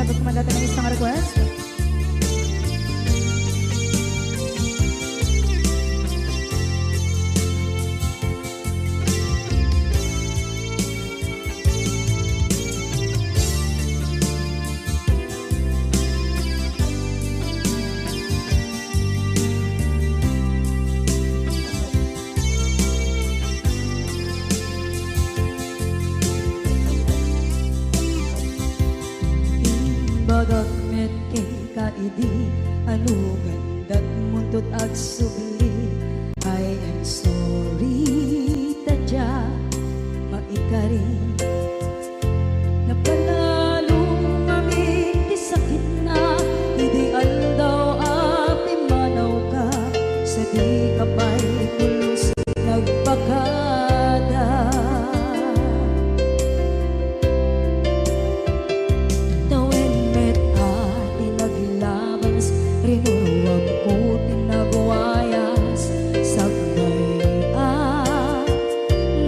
sagot ko man dati ng isang request. Bagat kay kaidi anugan dat muntot ag subli. I am sorry tadya maikari napalalong aming di sakit na ideal daw api manaw ka sa di kapay pulos nagpakada. Rinuruwag ko tinagwayas sagbay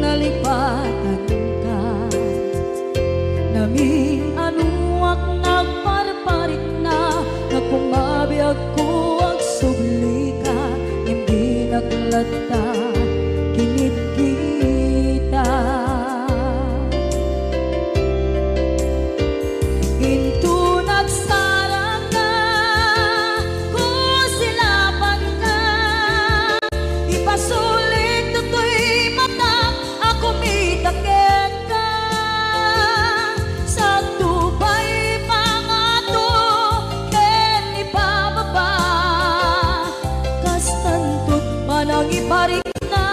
nalipatan ka naming anuak nagparparit na nagkumabiyag ko ang subli ka hindi naglata kinit kita into nagsarang na sulit to'y mata ako mitakit ka sa tubay mga to ken ipababa kastantot manang iparik na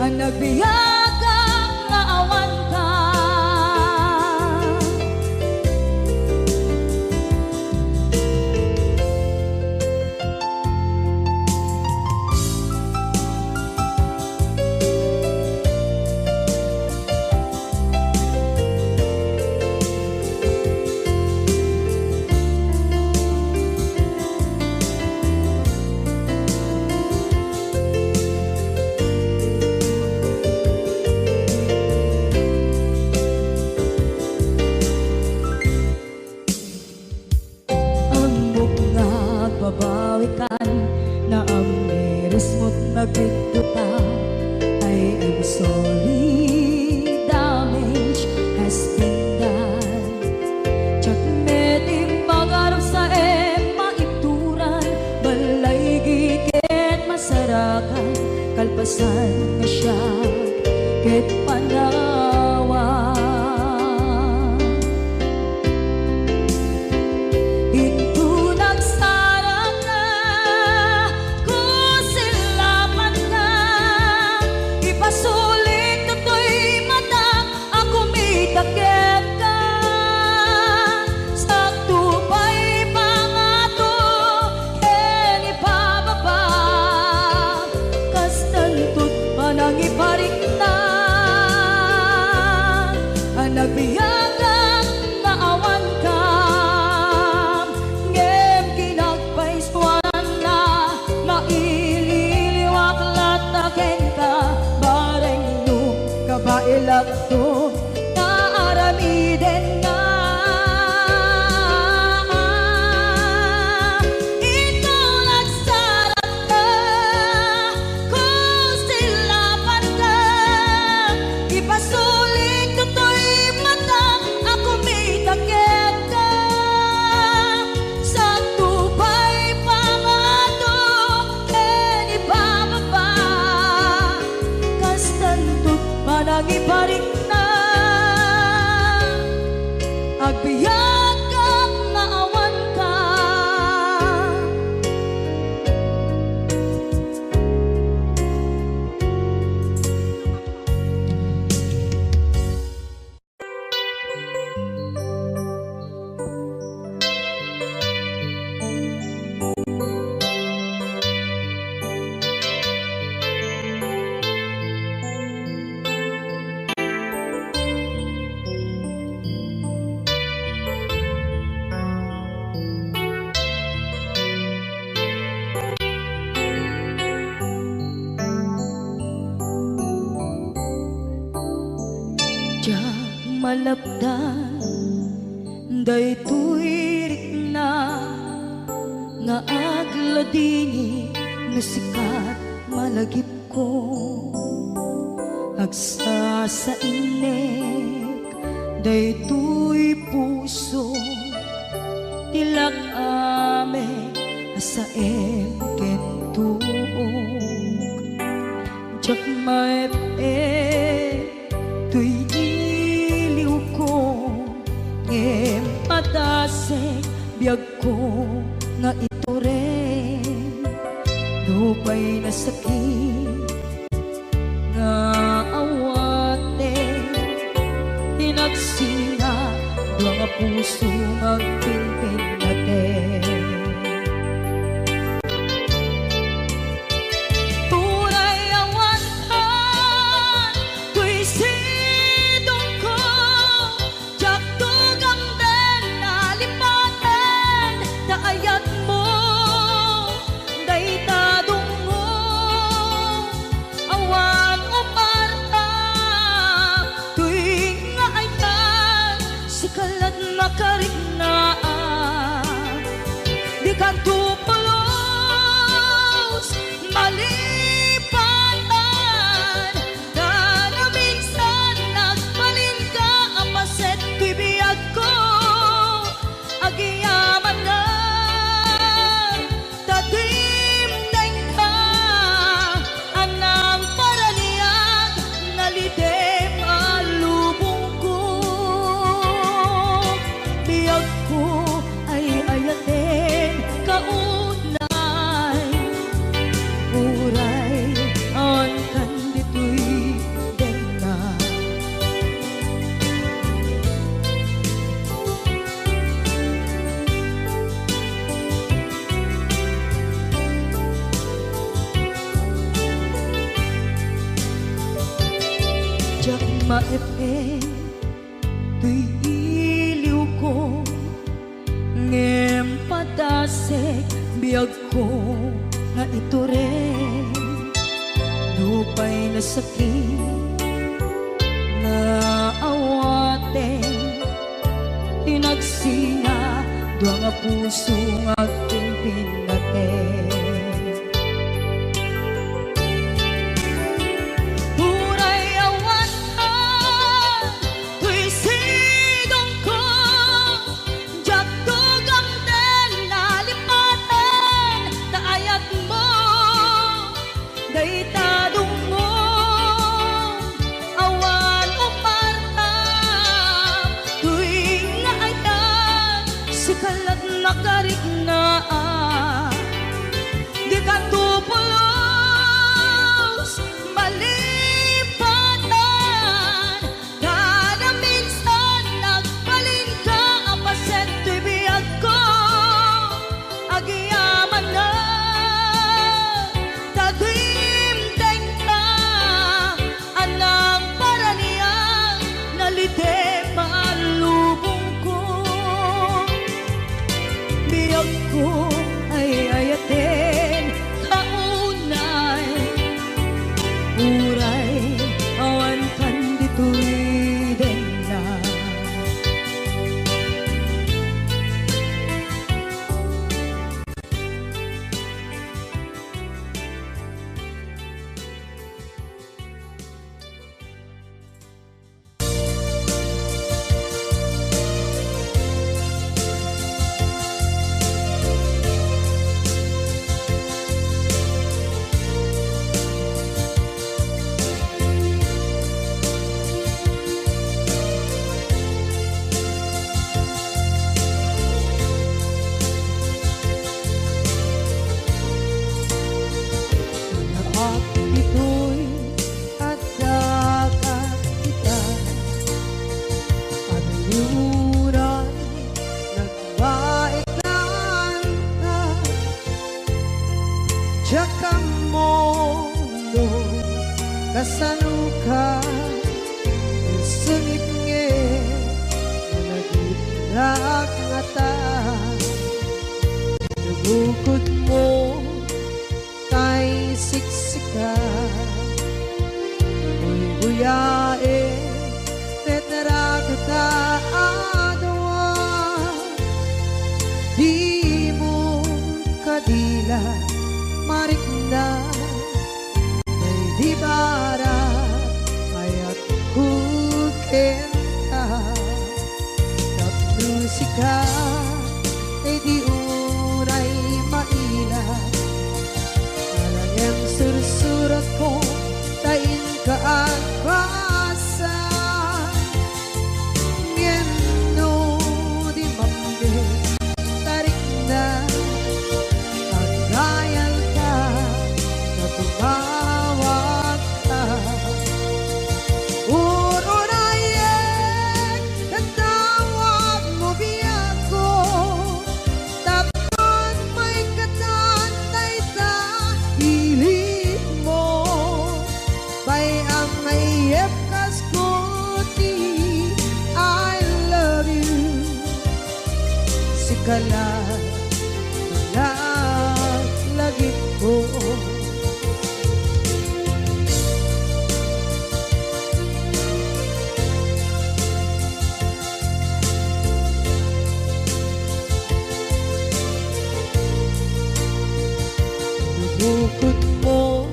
ang nagbiyagang nga awan ka. Babawikan na ang miris mo't nagpituta. I am sorry, damage has been done. Tsak meting magarap sa maituran balay giket masarakan kalpasan nga siya ket panawa. Sulit to'y mata ako mitakit ka sa tubay pangato ken ipababa kastantot manang iparik na ang nagbiyagang naawan ka ngem kinagpaiswanan na maililiwak lataken ka kabailak to naaramiden nga ikaw nagsarap ka kung silapan ka ipasulit to'y mata ako mitakit ka sa tubay pangato ken ipababa kastantot manang iparik na agbiyak kang naawan ka. malapdan Daytoy rikna nga agladini nga sikat malagip ko agsa sa inek daytoy puso tilak ame asaem kentuog jak maep tuy iliw ko ngem patasek biyag ko nga ito rin lupay na sakit nga awate tinagsinga mga puso magpinpin natin puray awantan tuy sidong ko jak tugang den nalipaten taayat mo daytadong mo awan umarta tuy nga ayan sikalat makariknaan di ka tupulos malipatan na na minsan nagbalin ka apaset tuy biyag ko agiyaman na tatimdeng ka anang paraniyag nalidem alubong ko biyag ko ay ayatin kaunay uray on kanditoy denga jak maepen tuy iliw ko ngem patasek biyag ko nga ito rin lupay na sakit na awate tinagsinga dua nga puso nga pinpinaten puray awantan tuy sidong ko jak tugang den nalipaten taayat mo daytadong mo awan umarta tuy nga ayan sikalat nakariknaan di ka tupulos malipatan kada minsan nagbalin ka apaset tuy biyag ko agiyaman na tatimdeng ka anang paraniyang nalidem alubong ko biyag ko ay ayatin kaunay uray awan kanditoy denga at ito'y agdagat kita at liuran nagbaiklan ka Tsaka mondo kasaluka sungit nge nagitrak ngata nabukod mo kay siksika Uy buyae tetra kita adawan ka ay di unay maila. Talagang sursurat ko tain ka ang basa. Ngeno di mamde tarik na pagdayal ka na tumawag ka. Urunayek katawag mo biyak ko, tapos may katantay sa hilig mo. Bay ang mayep kaskuti, I love you. Sikala lagi ko. Bukod mo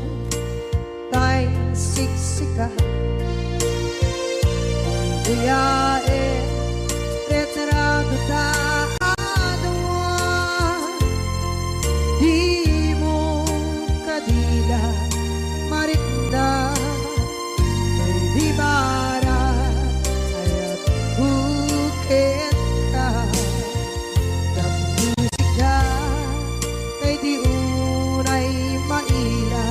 tay siksika, buyae retrado ta adwa. Di mo kadila marikda may di bara ayat bukit ka. Musika kay di unay maila.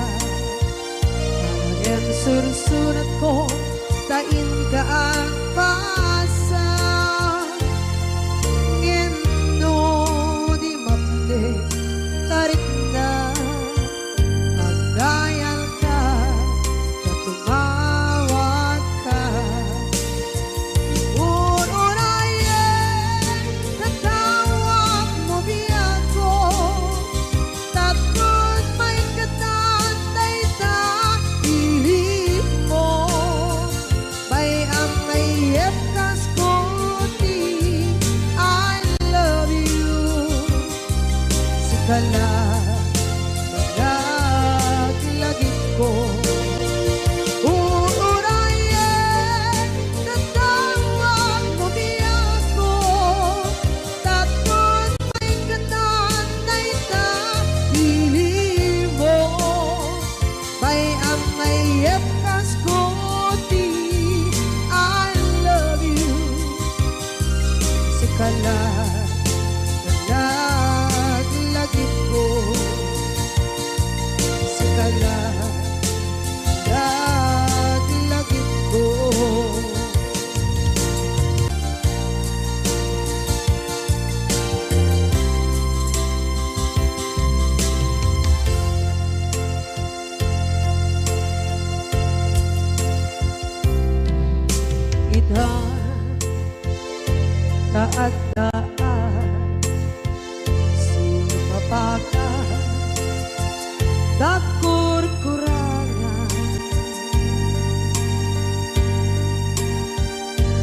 Talagang sursurat ko tain ka ang basa. Ngeno di mamde tarik na pagdayal ka na tumawag ka. Urunayek katawag mo biyak ko, tapos may katantay sa hilig mo. Bay ang mayep kaskuti, I love you. Sikala lagit ko. Urunayek katawag mo biyak ko, tapos may katantay sa hilig mo. Bay ang mayep kaskuti, I love you. Sikala lagit ko. Sikala lagit ko. Ita taat-taat sumapaka dakur-kurangan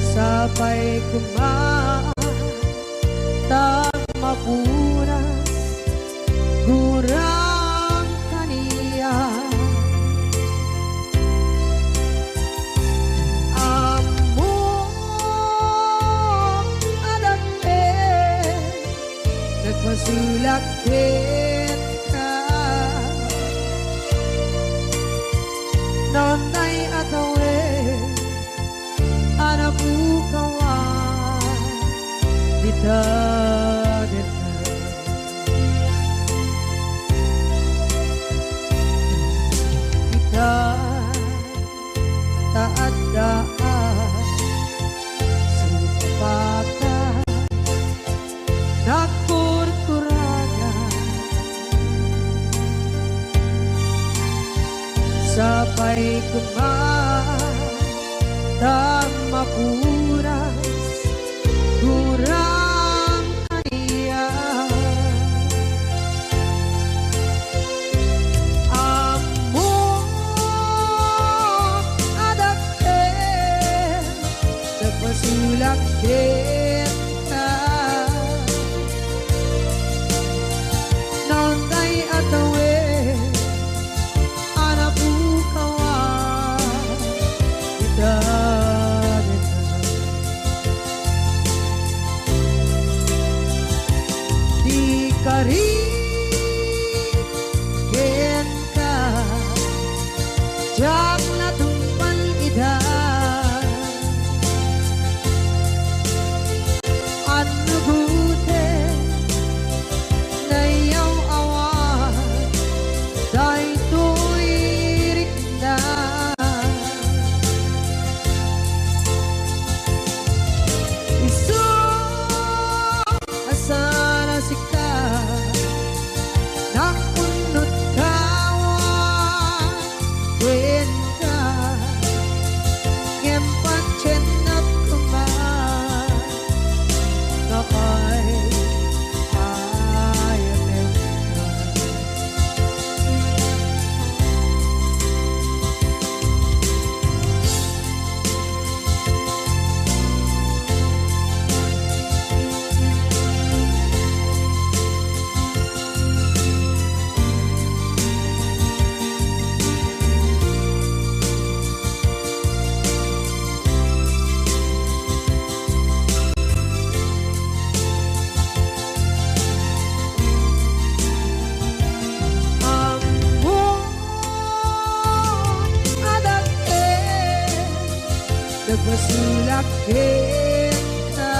sabay kumaan tak mapunas gurang kaniya. Nagmasulakit ka nonday atawe anabukawan dita kita taat-taat sumapaka dakur-kurangan sabay kumaan tak mapunas gurang kaniya. Among adapter nagmasulakit ka nonday atawe anabukawan dita jak natumpan ida anu gute nayaw awan day tuirik na isu asana sika nakunut kawan ka ngempat cenap kuman kakay ayatin ka nagpasulak kita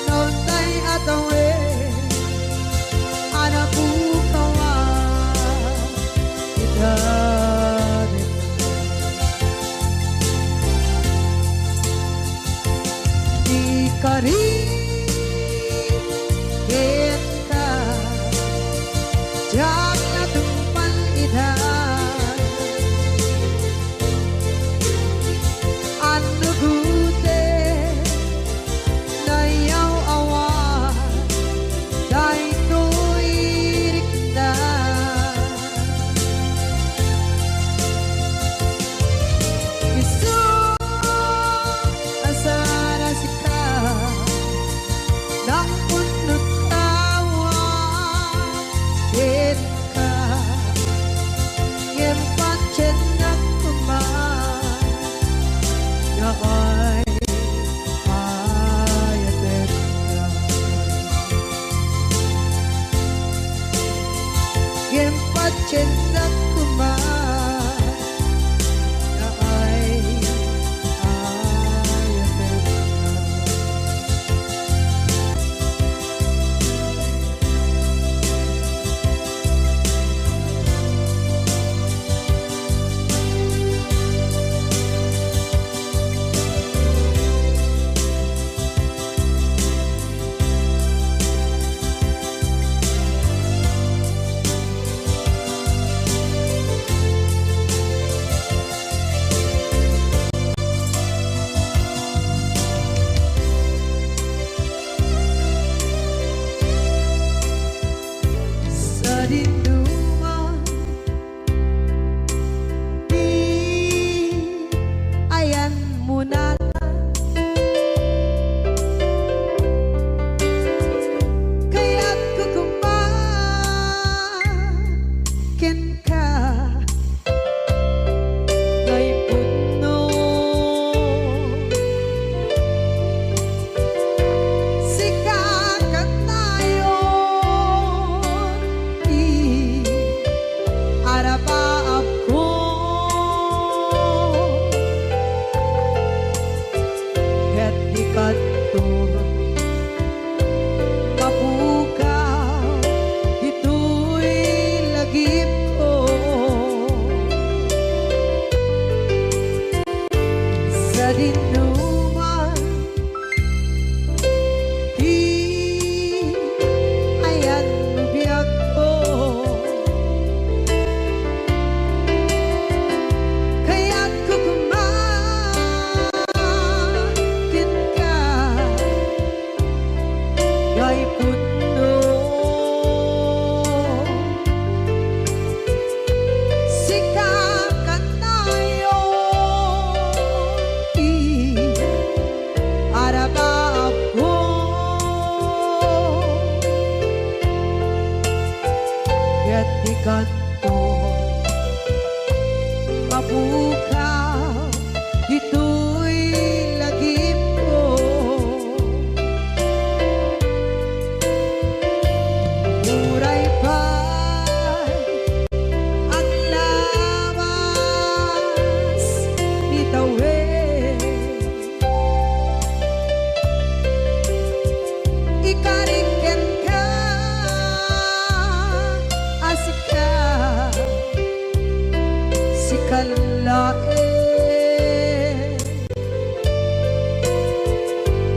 noon tay atawe anak bukawa kita di kari kita jak natumpan ida anu gute nayaw awan day tuirik na isu asana sika nakunut kawan ka ngempat cenap kuman kakay ayatin ka ngempat cenap kuman kakay ayatin ka sa dinduman di ayan muna kaya't kukumakin ka ngay puno sikakat tayo arapaap ko ket ikadto mapukaw ito'y lagip ko kalae.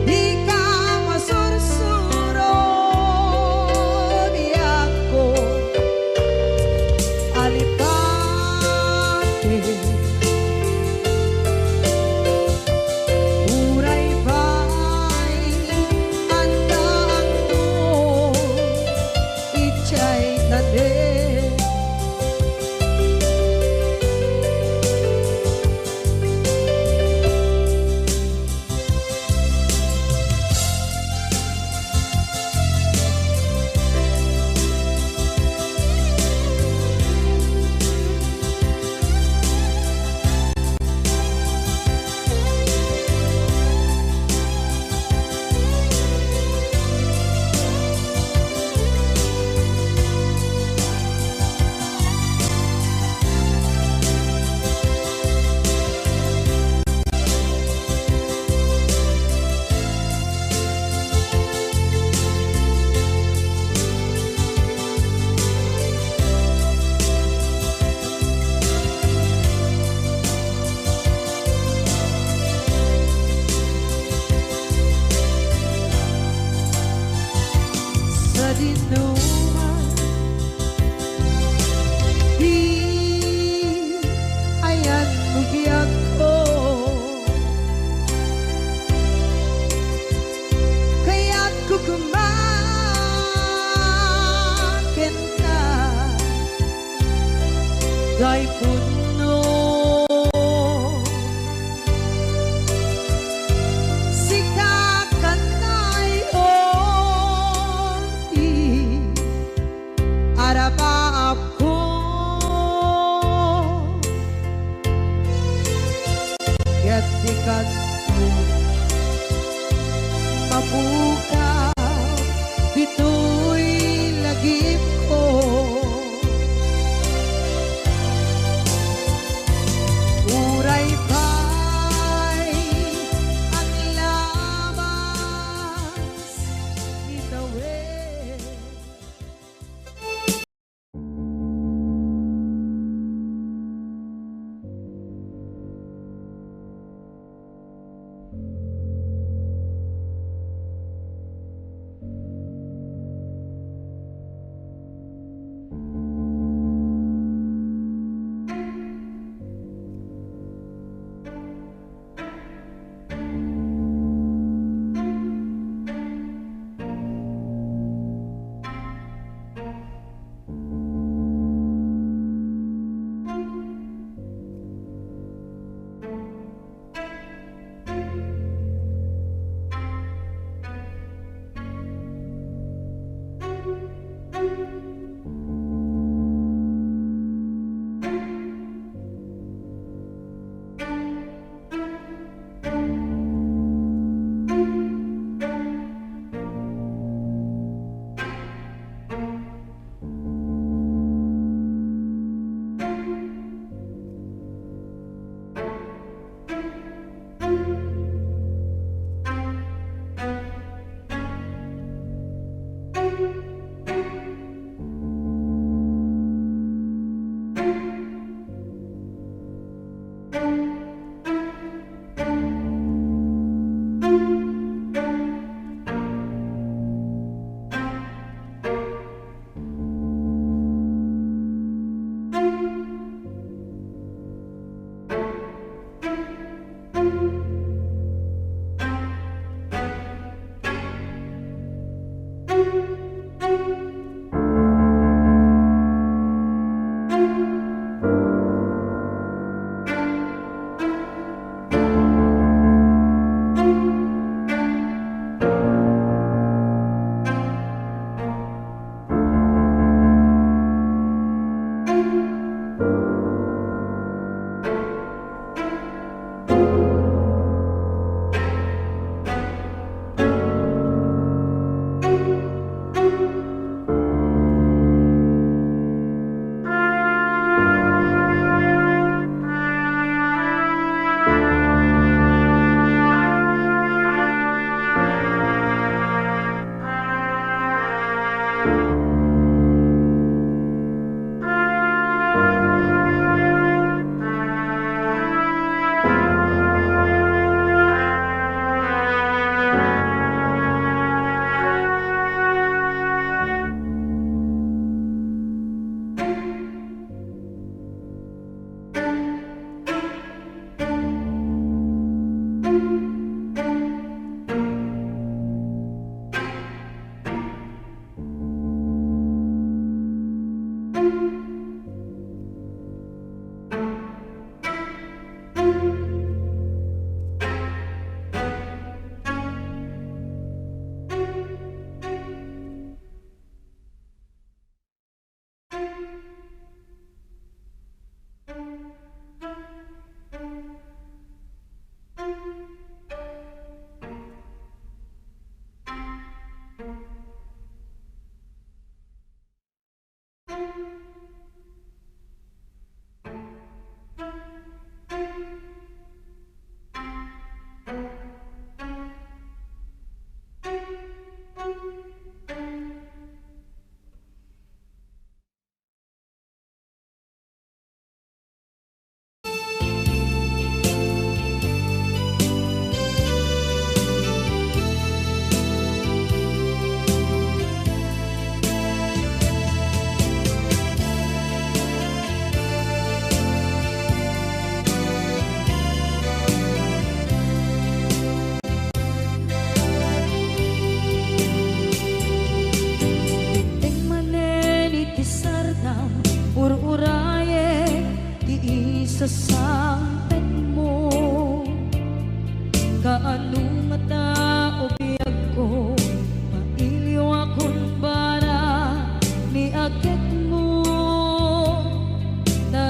Di ka masursuro niya ko alipate. Uray ba'y andaan mo ichay tade. Sa dinuman di ayan bugyan ko kaya't kukumakin ka day puno arapa ako kaya't di ka mabuka dito'y lagip ko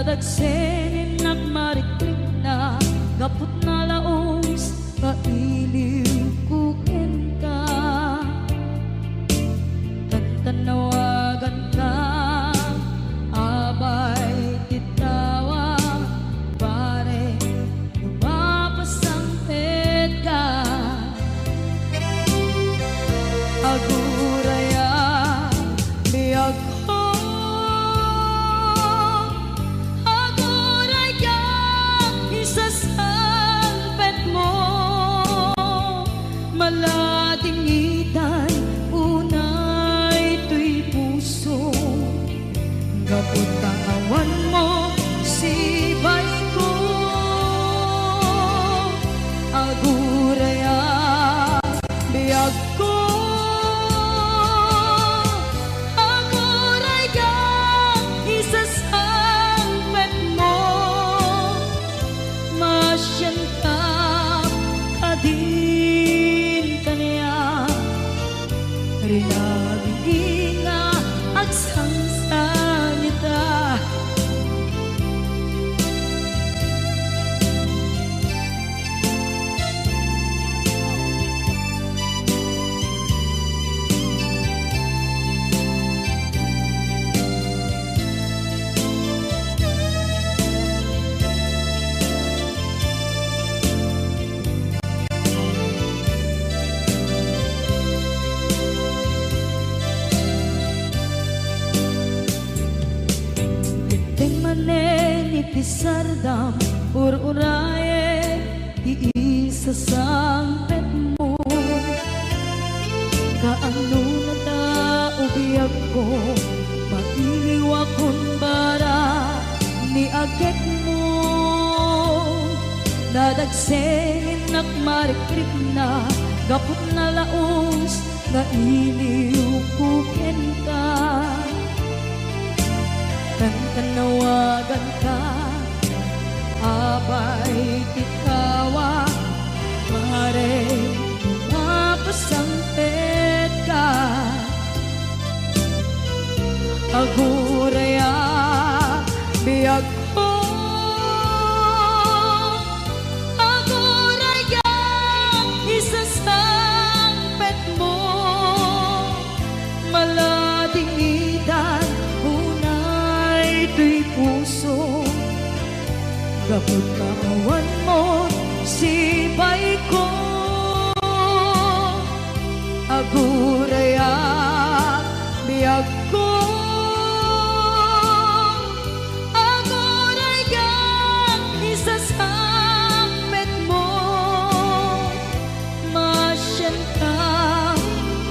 Nadagsenin nagmariklik na gapot na laos kailiw kuken ka. Tantanawagan ka abay titawa pare lumapasampet ka. Aguraya biyag maladingitan unay tuy puso kaputawan mo sibay ko. Aguraya biyag ko aguraya isasampet mo masyan ka kadin kaniya rinabing nga agsangsangita. Iti sardam ur-uraye iisasampet mo kaano na ta ubiyag ko mailiwakon bara ni agek mo. Nadagsenin nagmarikrik na gapot na laos nga iliw kuken ka. Tantanawagan ka abay titawa pare mapasampet ka. Aguraya biyag ko aguraya isasampet mo maladingitan tuy puso gapot kawan mo sibay ko. Aguraya biyag ko aguraya isasampet mo masyan ka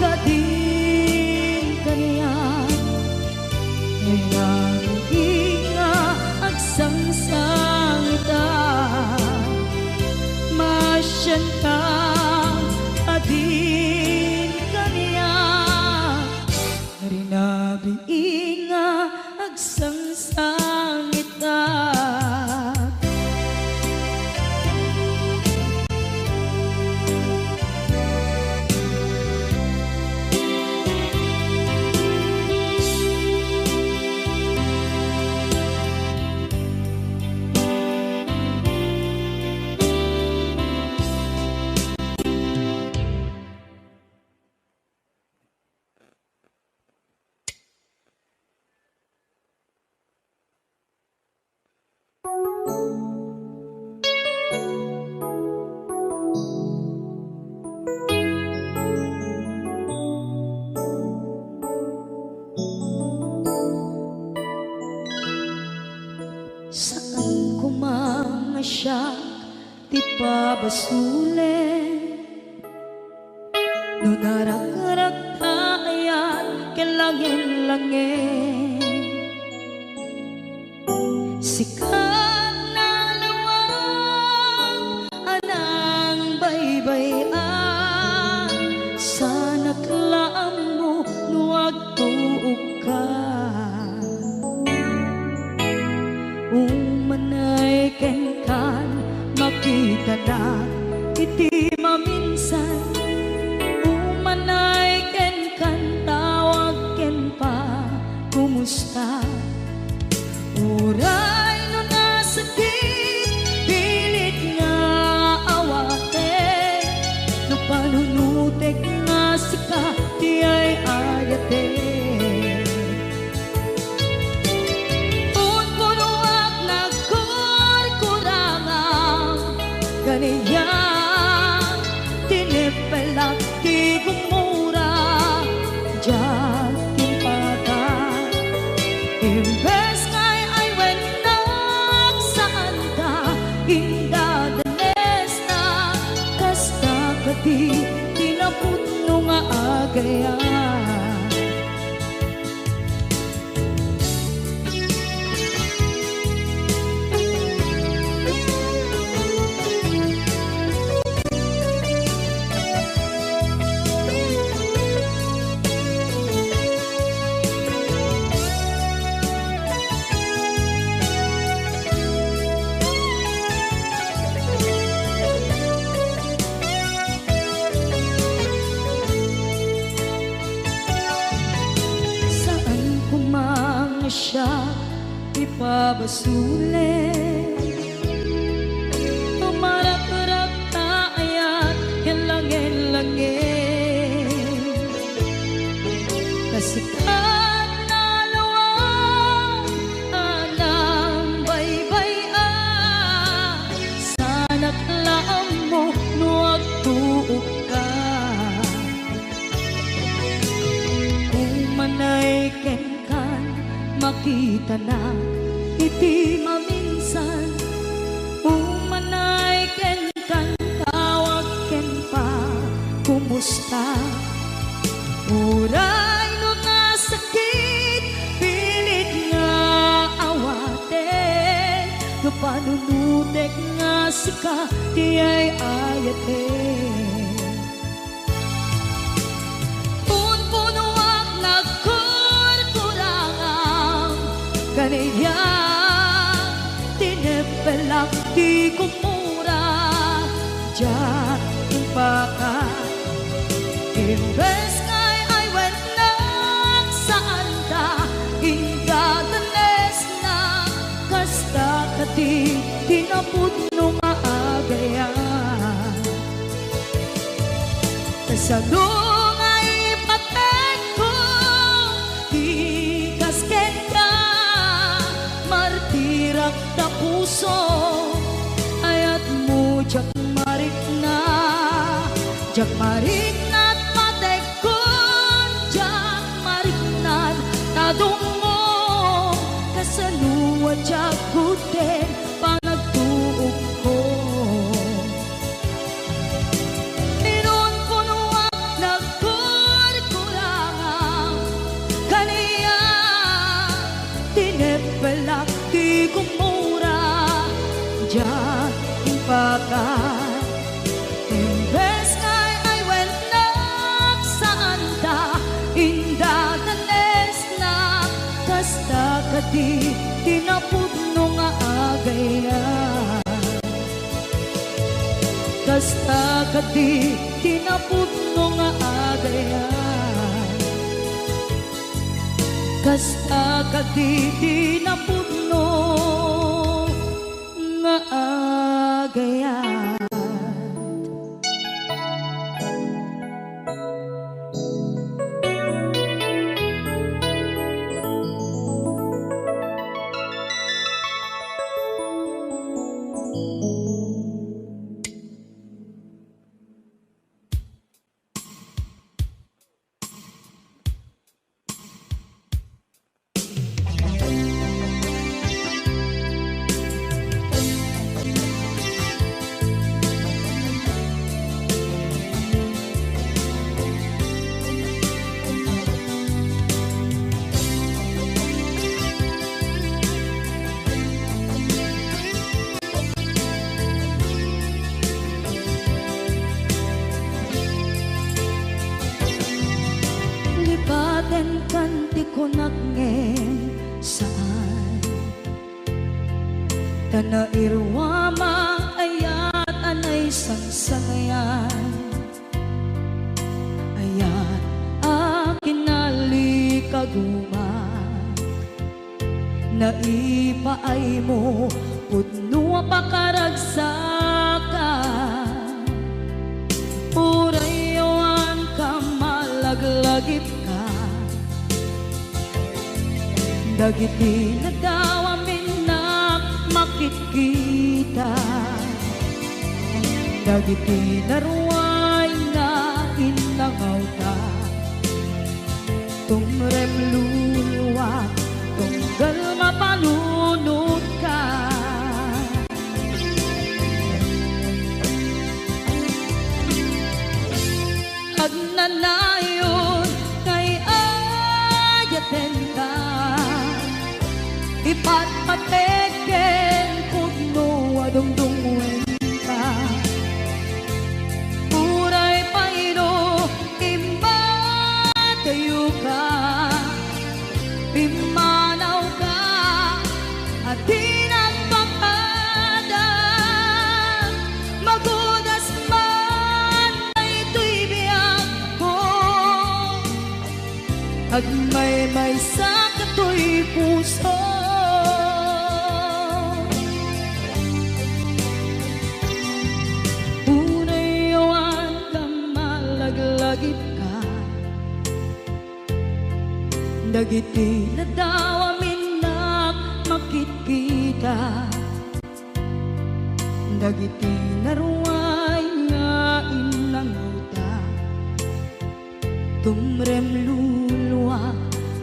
kadin kaniya agsangsangita. Masyan ka adin kaniya rinabiing nga agsangsangita. Saan ko mga siya ti pabasulen no narak-arak tayan kelangin-langin sikat na lawang anang baybayan sana klaam mo nuwag tuog ka. Umanay ken kan makita na iti maminsan. Umanay ken kan tawag ken pa kumusta. Uray ipabasulit. Tumarak-rak taayat hilangin-langin. Kasikat na luwag anang baybay-an. Sana't laam mo nuwag tuog ka. Kung manay kenkan makita na iti maminsan. Umanay ken kan tawag ken pa kumusta. Uray no nga sakit pilit nga awaten. No panunutek nga sika di ay ayaten. Punpunuak nagkurkurangang kaniya tinepelak di kumura. Diyan yung baka imbes ngay ay wenang saan ta ingadanes na kasta kati tinapudno nga agayan. Tasadong ay patek ko di kasken ka martirak ta puso ayat mo jak marik na. Jak marik na't patek ko jak marik na't tadong mo kasaluwa jak kuten panagtuog ko. Ninon punuak nagkurkurangang kaniya tinepelak di kumura. Diyan yung baka imbes ngay ay wenang saan ta indadanes na kasta kadi tinapudno nga agayan. Kasta kadi tinapudno nga agayan. Kasta kadi tinapudno nga agayan. Lipaten kan di ko nagngem saan tana irwama ayat anay sangsangayan. Ayat akin nalikaguma naipaay mo pudno pakaragsakan. Urayawan ka malaglagip ka dagiti nagawamin na makikita. Dagiti naruay na inangaw ta tumrem luluwa tunggal mapalunod ka. Agnanayon kay ayaten ka ipatpateken pudno adungdungwen ka. Uray paino imbatayo ka imanaw ka at di nagpapada magudas man ay ito'y biyak ko. Agmay-may sa kato'y puso iti na daw amin na makikita, dagiti naruay nga inanguta, tumrem luluwa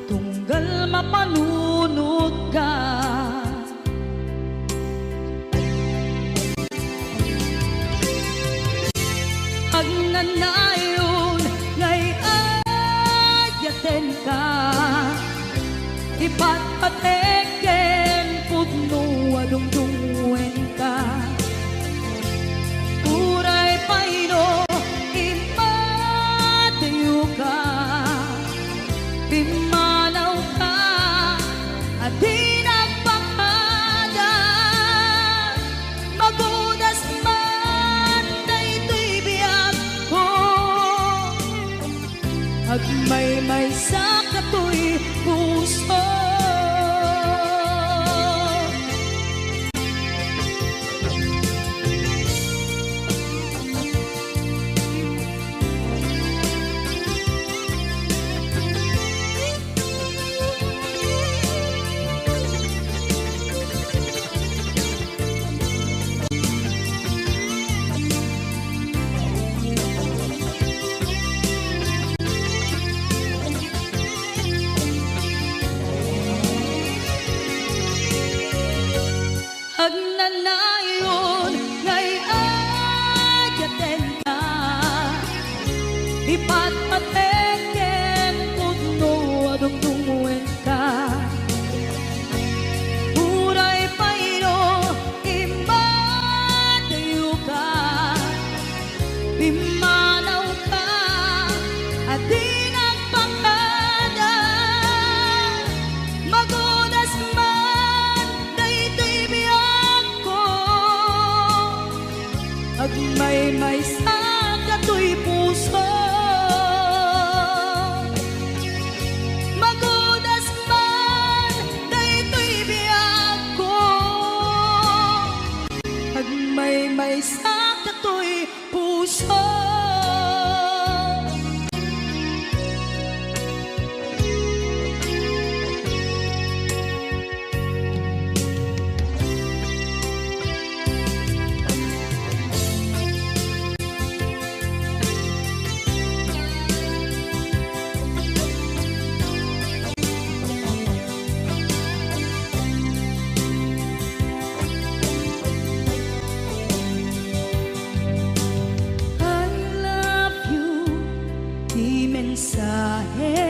tunggal mapanunod ka. Agnanayon ngay ayaten ka, ipatpateken pudno adungdungwen ka, uray paino imatayo ka, pimanaw ka at di nagpakada, magudas man daytoy biyag ko, agmay-may sa katoy puso. Agnanayon ngay ayaten ka, ipatpateken pudno adungdungwen ka, uray paino imatayo ka, pimanaw ka at di nagpakada, magudas man daytoy biyag ko, agmay-may sa katoy puso. Magudas man daytoy biyag ko, agmay-may sa katoy puso. Mensahe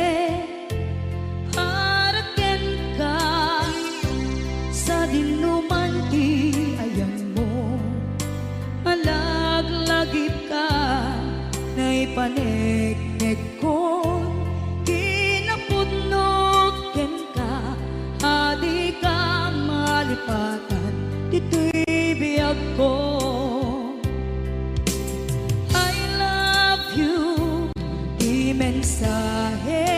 haraken ka sa dinuman ti ayan mo, malaglagip ka na ipanegnek ko, kinapudnot ken ka, adi ka malipatan dito'y biyag ko. Mensahe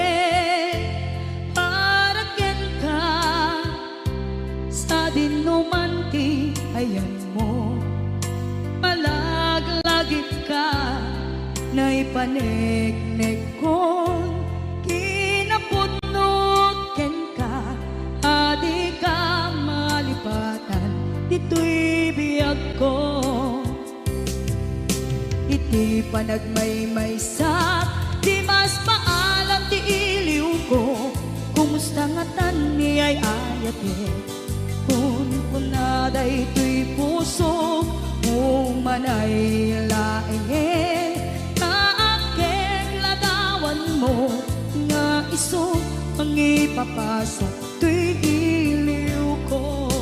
haraken ka sa dinuman ti ayan mo, malaglagip ka na ipanegnek ko, kinapudnot ken ka, adi ka malipatan dito'y biyag ko. Iti panagmay-may sa di mas paalam ti iliw ko, kumusta nga tan ni ay ayate, kun kunaday to'y puso kung manay laeng, kaakeng ladawan mo nga iso ang ipapasok to'y iliw ko.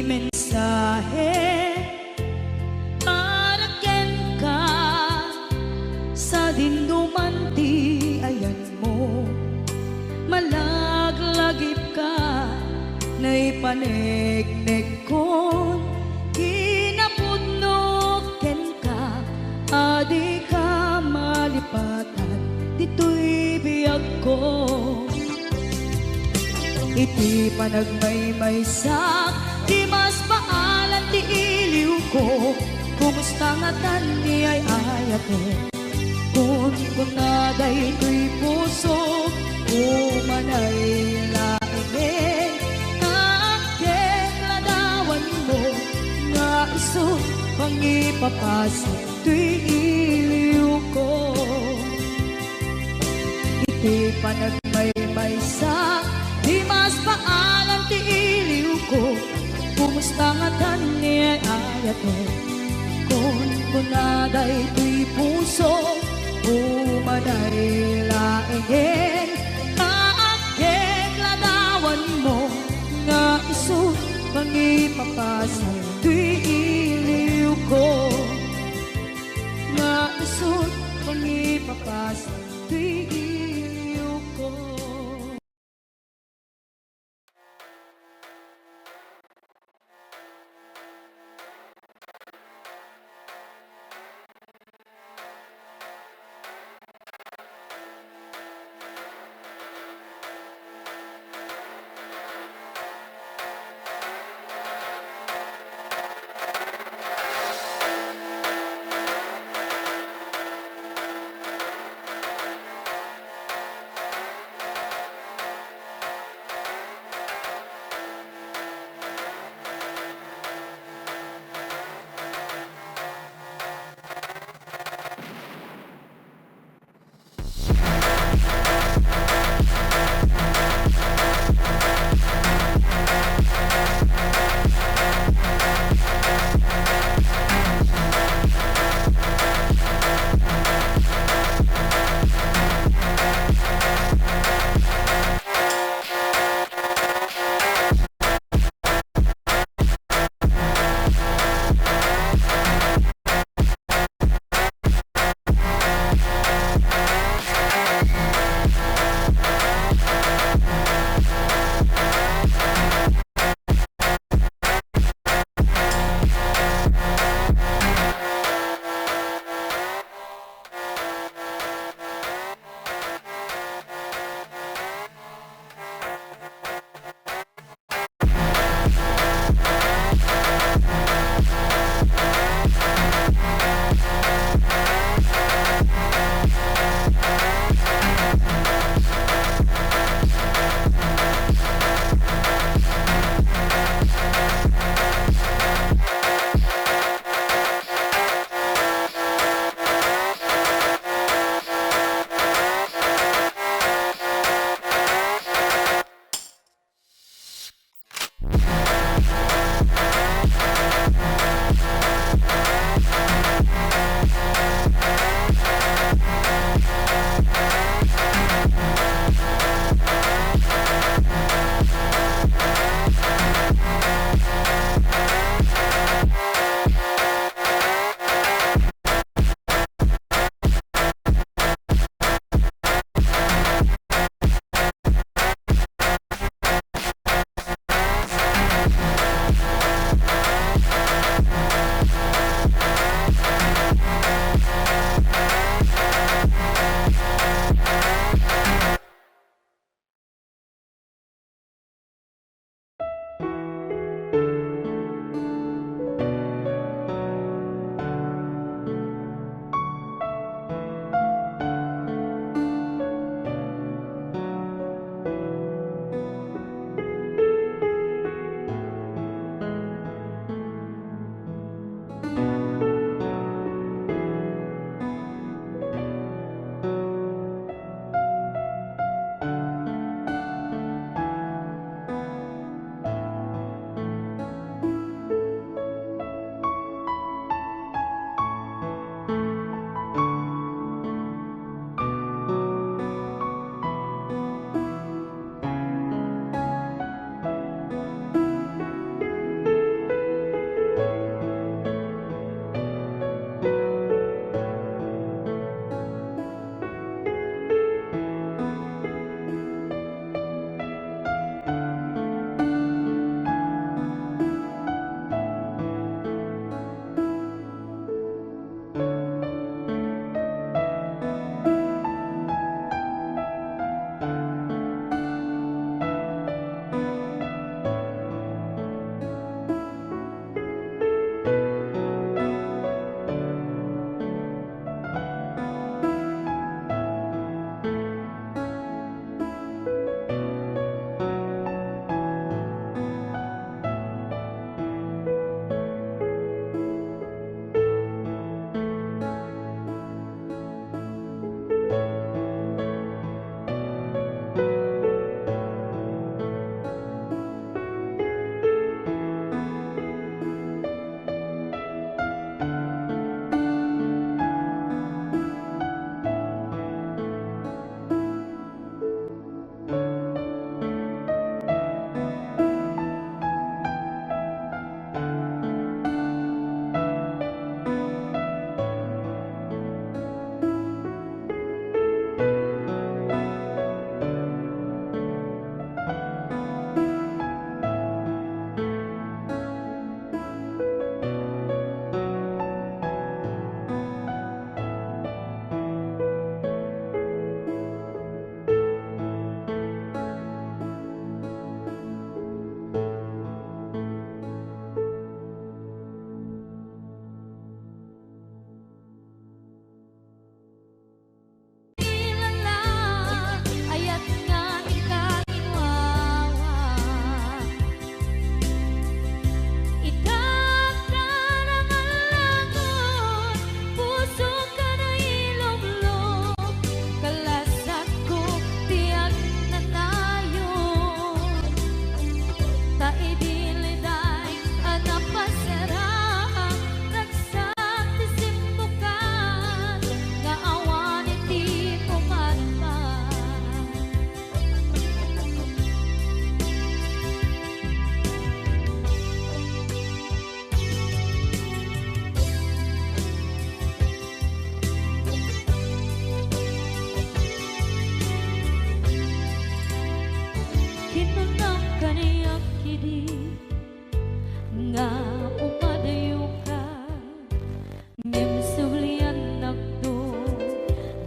Mensahe haraken ka sa dinuman ti ayan mo, malaglagip ka na ipanegnek ko, di ka malipatan, dito'y biyag ko. Iti panagmaymaysak, di mas paalan ti iliw ko. Kumusta nga tani ay ayate, kun kunaday to'y puso, umanay laingin. Kaakit ladawan mo, nga iso pangipapasa to'y iliw ko. Iti panagmaymaysak, di mas paalan ti iliw ko. Kumusta nga tani ay ayate, kun kunaday to'y puso, umanay laingin. Kaagig ladawan mo, nga iso pangipapasal to'y iliw ko. Nga iso pangipapasal to'y iliw ko.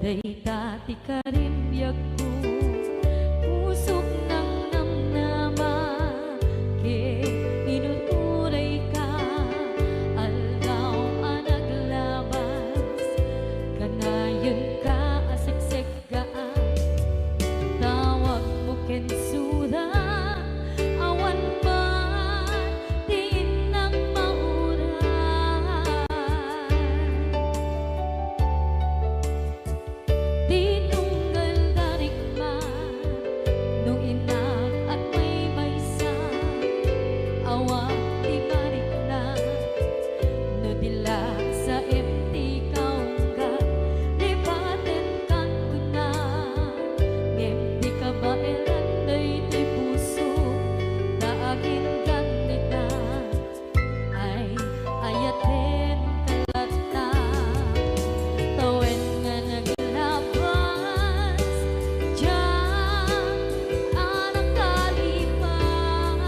day dati ka rin biyag ko pusok ng namnama ke inuturay ka aldaw ang naglabas kanayon ka asagseg gaan tawag mo kensuda awan pa tiin ng mauran tinunggal darikman nung inak at may maysa awang di marikna no dilag sa empty kaungga lipaten kan kuna empty ka ba elanday ti puso daagin kanita ay ayaten kalata tawen nga naglabas diyan anak kalipan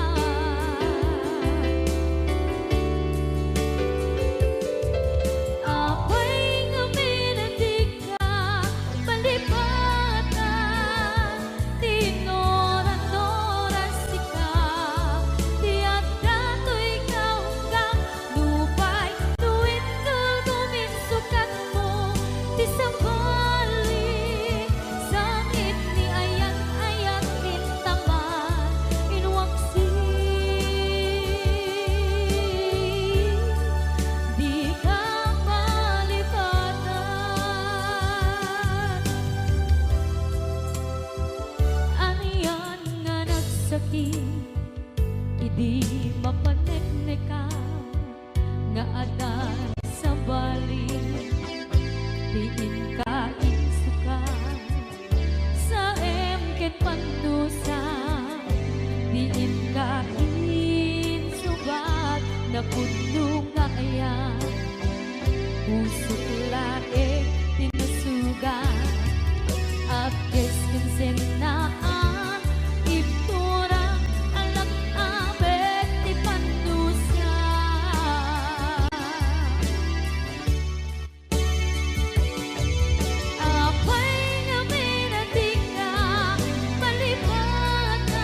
apay nga minatig ka palipatan tinoran-noras ka tiyak dato'y kaunggang lupay tuwid ka guminsukat mo ti sabali sangit ni ayan-ayan kintaman inwaksi di ka malipatan aniyan nga nagsakit idi mapanekneka nga adan sa bali tiin ka insuka sa emket pandusa diin ka insubat na puno nga ayan pusok laeng tinasugan at keskensen naan ipturang alak abet ti pandusa apay nga minatig ka palipatan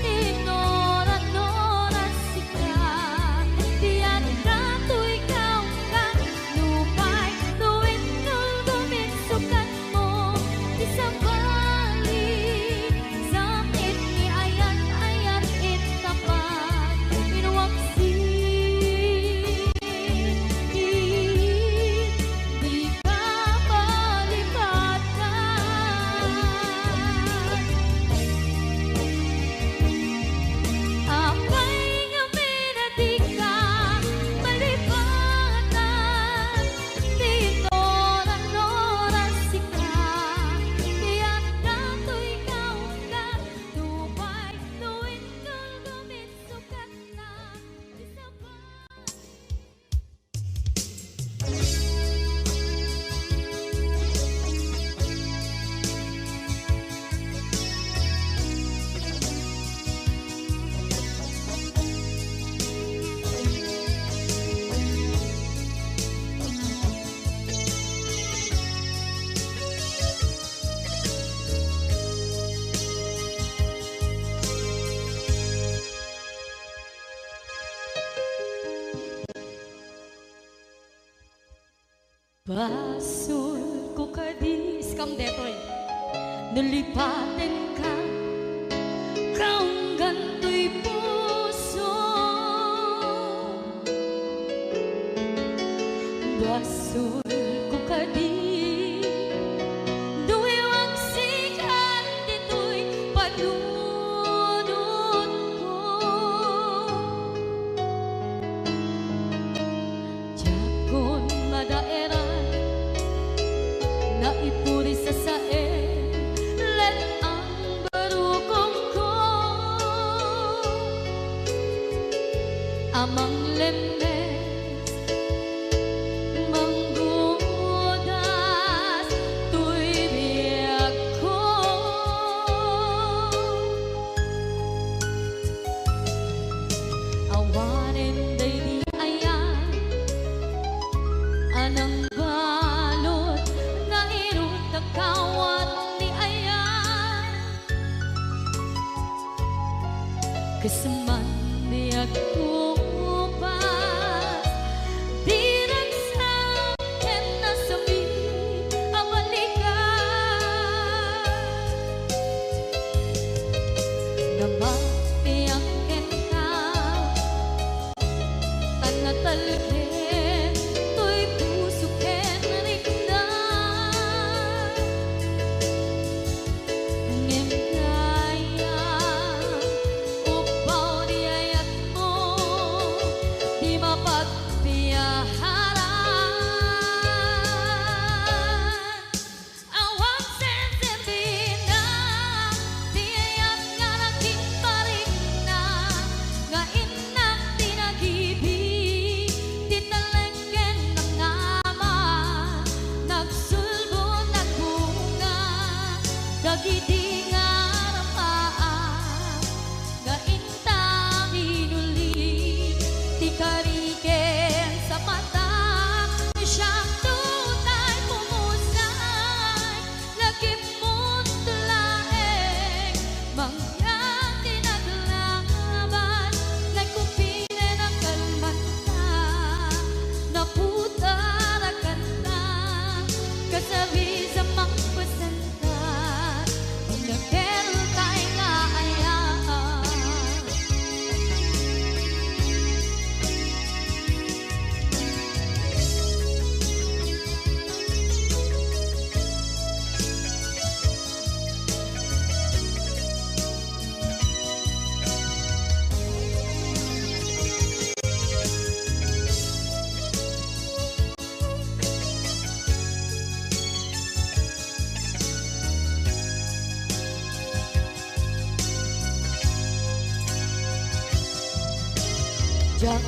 tinoran-noras ka tiyan dato'y kaunggan lupay tuwid kang guminsukat mo ti sabali sakit ni ayan-ayan intapan inwaksi di ka malipatan apay nga minatig ka malipatan tinoran-noras ka tiyak dato'y kaunggan lupay tuwid kang guminsukat na ti sabali Basol ko kadis kam detoy nalipaten ka kaunggan to'y puso basol ko kadis duwewang sikan dito'y panunod ko Jakon madaeran na ipuri sa sae let ang barukong ko amang lemes manggudas tuy biyak ko awanen day di ayan anang balot na Kasaman di ako upas, di nagsakin na sabi ang balikan. Namapiyakin ka, tanatalkin, to'y pusukin rigdan. Ngimkaya, upaw di ayat mo, di mapagpiyaharan. Awang sensibina, di ayat nga naging parigna, nga inak tinag-ibig, di talengken ng ama, nagsulbo nagbunga, dagiti nga rapaan, nga intang inuli, di kariken sa mata, siyang tunay pumusay, lagi mo't tulaeng, mangyang tinaglaban, nagkupingin ang kalmanta, naputarakan na, kasabi sa mga pasanta, ang nagkeltay nga ayaan. Jack